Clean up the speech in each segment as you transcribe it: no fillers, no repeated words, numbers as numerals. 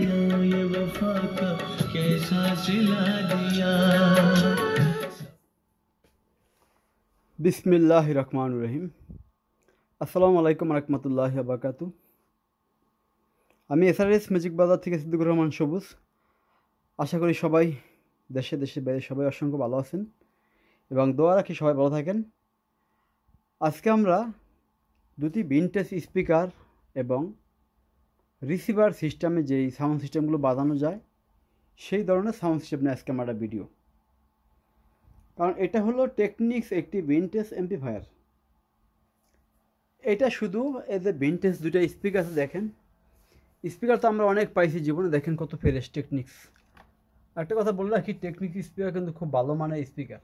ये वफा का कैसा सिला दिया। বিসমিল্লাহির রহমানির রহিম। আসসালামু আলাইকুম রহমতুল্লাহি ওয়া বারাকাতুহু। আমি এসআরএস ম্যাজিক বাজার থেকে সিদ্দিকুর রহমান সবুজ। আশা করি সবাই দেশে বাইরে সবাই অসংখ্য ভালো আছেন এবং দোয়া রাখি সবাই ভালো থাকেন। আজকে আমরা দুটি ভিনটেজ স্পিকার এবং রিসিভার সিস্টেমে যেই সাউন্ড সিস্টেমগুলো বাজানো যায় সেই ধরনের সাউন্ড সিস্টেম নিয়ে আজকে আমরা ভিডিও। কারণ এটা হলো টেকনিক্স একটি ভিনটেজ অ্যাম্প্লিফায়ার। এটা শুধু এজ এ ভিনটেজ দুটো স্পিকার আছে। দেখেন স্পিকার তো আমরা অনেক পাইছি জীবনে, দেখেন কত ফ্রেশ টেকনিক্স। একটা কথা বলে রাখি, টেকনিক্স স্পিকার কিন্তু খুব ভালো মানের speaker,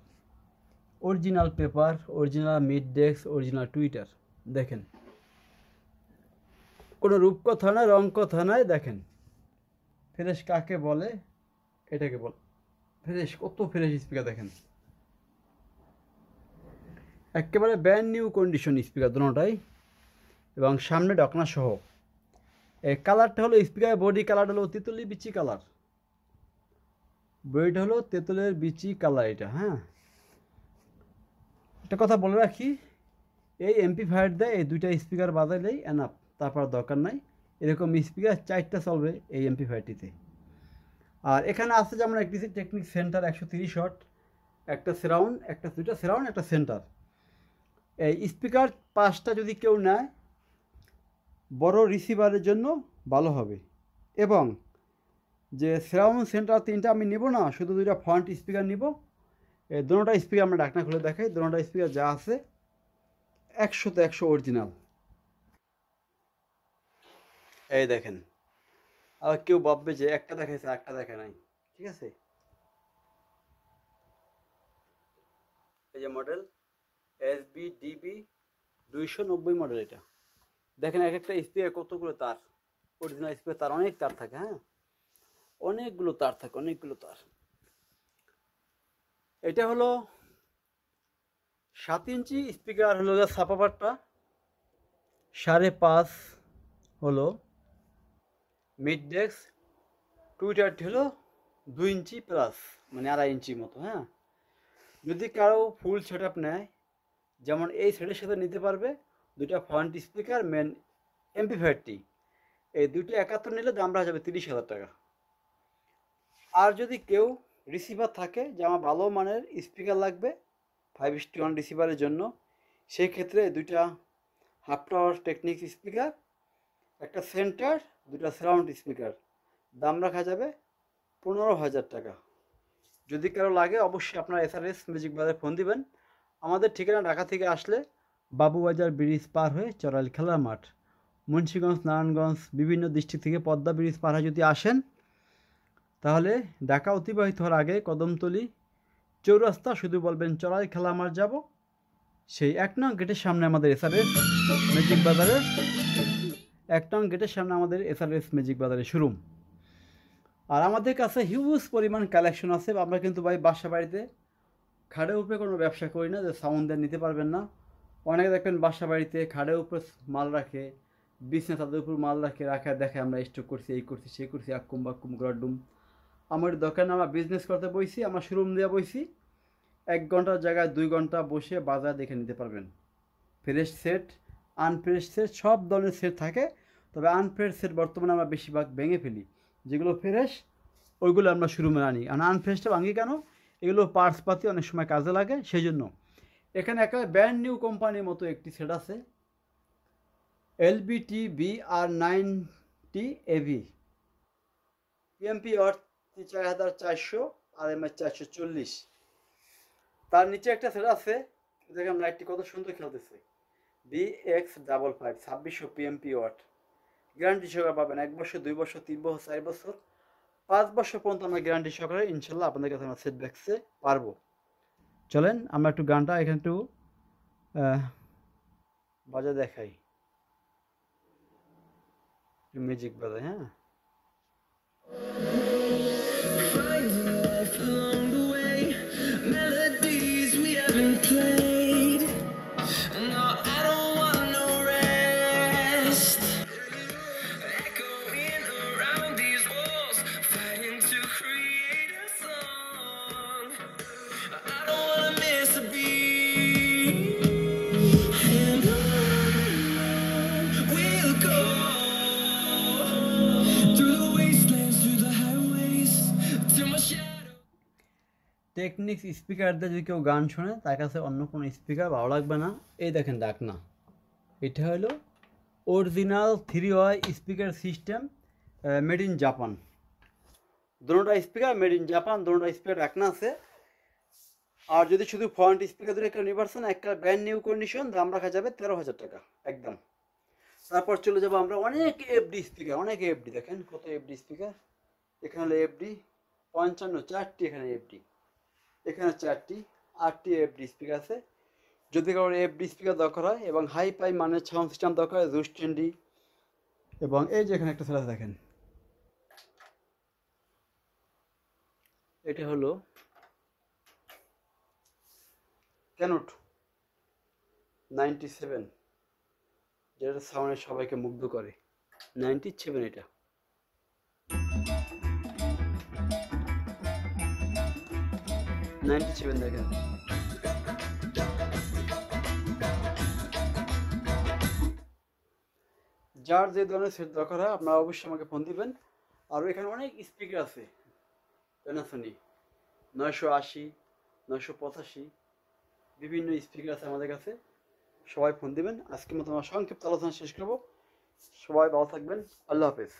original paper, original mid desk, original Twitter. দেখেন কোনো রূপকথা নয়, রং কথা নয়। দেখেন ফ্রেশ কাকে বলে, এটাকে বল ফ্রেশ। কত ফ্রেশ স্পিকার দেখেন, একেবারে ব্র্যান্ড নিউ কন্ডিশন স্পিকার দুটোটাই, এবং সামনে ঢাকনা সহ। এই কালারটা হলো স্পিকারের বডি কালার হলো তেঁতুলি বিচি কালার। বডিটা হলো তেঁতুলের বিচি কালার এটা। হ্যাঁ, একটা কথা বলে রাখি, এই অ্যাম্প্লিফায়ার দেয় এই দুইটা স্পিকার বাজাইলেই এনাফ, তারপর দরকার নাই। এরকম স্পিকার 4টা চলবে এই অ্যাম্প্লিফায়ারটিতে। আর এখানে আছে যেমন একটি টেকনিক সেন্টার 130 ওয়াট, একটা সারাউন্ড, দুইটা সারাউন্ড, একটা সেন্টার। এই স্পিকার 5টা যদি কেউ নেয় বড় রিসিভারের জন্য ভালো হবে। এবং যে সারাউন্ড সেন্টার 3টা আমি নিব না, শুধু 2টা ফ্রন্ট স্পিকার নিব। এই দুটোটা স্পিকার আমরা ঢাকনা খুলে দেখাই। দুটোটা স্পিকার যা আছে 100তে 100 অরিজিনাল। এই দেখেন, আর কেউ ভাববে যে একটা দেখাইছে একটা দেখা নাই, ঠিক আছে। এই যে মডেল SBDB 290 মডেল। এটা দেখেন এক একটা স্পিকার কতগুলো তার, অরিজিনাল স্পিকার তার অনেক তার থাকে। হ্যাঁ, অনেকগুলো তার থাকে, অনেকগুলো তার। এটা হলো 7 ইঞ্চি স্পিকার, হলো সাপাপারটা 5.5 হলো মিড ডেস্ক। টুইটারটি হলো 2 ইঞ্চি প্লাস, মানে 2.5 ইঞ্চি মতো। হ্যাঁ, যদি কারো ফুল সেট আপ নেয়, যেমন এই সেটের সাথে নিতে পারবে 2টা ফ্রন্ট স্পিকার, মেন অ্যাম্প্লিফায়ারটি। এই 2টা 71 নিলে দাম রাখা যাবে 30,000 টাকা। আর যদি কেউ রিসিভার থাকে যে আমার ভালো মানের স্পিকার লাগবে 5:1 রিসিভারের জন্য, সেই ক্ষেত্রে 2টা হাফ টাওয়ার টেকনিক্স স্পিকার, একটা সেন্টার, 2টা সারাউন্ড স্পিকার, দাম রাখা যাবে 15,000 টাকা। যদি কারো লাগে অবশ্যই আপনার এসআরএস ম্যাজিক বাজারে ফোন দিবেন। আমাদের ঠিকানা ঢাকা থেকে আসলে বাবুবাজার ব্রিজ পার হয়ে চড়াইল খেলার মাঠ, মুন্সিগঞ্জ, নারায়ণগঞ্জ, বিভিন্ন ডিস্ট্রিক্ট থেকে পদ্মা ব্রিজ পার হয়ে যদি আসেন, তাহলে ঢাকা অতিবাহিত হওয়ার আগে কদমতলি চৌরাস্তা শুধু বলবেন চড়াইল খেলার মাঠ যাব, সেই 1 নং গেটের সামনে আমাদের এসআরএস ম্যাজিক বাজারের 1 নং গেটের সামনে আমাদের এসআরএস ম্যাজিক বাজারের শোরুম। আর আমাদের কাছে হিউজ পরিমাণ কালেকশন আছে। আমরা কিন্তু ভাই বাসা বাড়িতে খাড়ের উপরে কোনো ব্যবসা করি না যে সাউন্ড দিয়ে নিতে পারবেন না। অনেকে দেখবেন বাসা বাড়িতে খাড়ের উপরে মাল রাখে, বিজনেস তাদের উপর মাল রাখে দেখে আমরা স্টক করছি, এই করছি, সেই করছি, আক্কুম বাক্কুম গড়ডুম। আমার দোকান, আমরা বিজনেস করতে বইছি, আমরা শোরুম দিয়ে বইছি। 1 ঘন্টার জায়গায় 2 ঘন্টা বসে বাজার দেখে নিতে পারবেন। ফ্রেশ সেট, আনফ্রেশ সেট, সব ধরনের সেট থাকে। তবে আনফ্রেশ সেট বর্তমানে আমরা বেশিরভাগ ভেঙে ফেলি, যেগুলো ফ্রেশ ওইগুলো আমরা শোরুমে আনি। আর আনফ্রেশটা ভাঙি কেন, এগুলো পার্টস পাতি অনেক সময় কাজে লাগে, সেই জন্য। এখানে একেবারে ব্র্যান্ড নিউ কোম্পানির মতো একটি সেট আছে, LBT BR90 AV, PMP watt 4400, RMS 440। তার নিচে একটা সেট আছে, দেখেন লাইটটি কত সুন্দর খেলতেছে, BX55 2600 PMP ওয়াট। গ্যারান্টি সহকারে পাবেন 1 বছর, 2 বছর, 3 বছর, 4 বছর, 5 বছর পর্যন্ত আমরা গ্যারান্টি সহকারে ইনশাল্লাহ আপনাদের কাছে আমরা সেট ব্যাকসে পারবো। চলেন আমরা একটু গানটা এখানে একটু বাজা দেখাই, মিউজিক বাজাই। হ্যাঁ, টেকনিক্স স্পিকার দিয়ে যদি কেউ গান শোনে তার কাছে অন্য কোনো স্পিকার ভালো লাগবে না। এই দেখেন ডাকনা, এটা হলো original 3 way speaker system, made in Japan. দুটোটা স্পিকার মেড ইন জাপান, দুটোটা স্পিকার ডাকনা আছে। আর যদি শুধু ফ্রন্ট স্পিকার দুটো একটা নিতে পারছেন, একটা ব্র্যান্ড নিউ কন্ডিশন, দাম রাখা যাবে 13,000 টাকা একদম। তারপর চলে যাবো আমরা অনেক এফডি স্পিকার, অনেক এফডি, দেখেন কত এফডি স্পিকার। এখানে হলো এফডি 55, 4টি এখানে এফডি, এখানে 4টি, 8টি এফডি স্পিকার আছে। যদি কারোর এফডি স্পিকার দরকার হয় এবং হাই পাই মানের সাউন্ড সিস্টেম দরকার হয়, জুস টেন্ডি। এবং এই যে এখানে একটা সেট আছে দেখেন, এটা হলো ক্যানোট 97, যেটা সাউন্ডে সবাইকে মুগ্ধ করে। 97 এটা। দেখেন, যার যে ধরনের সেট দরকার হয় আপনারা অবশ্যই আমাকে ফোন দিবেন। আর এখানে অনেক স্পিকার আছে, প্যানাসোনিক 980, 985, বিভিন্ন স্পিকার আছে আমাদের কাছে। সবাই ফোন দিবেন। আজকের মতো আমার সংক্ষিপ্ত আলোচনা শেষ করবো। সবাই ভালো থাকবেন, আল্লাহ হাফেজ।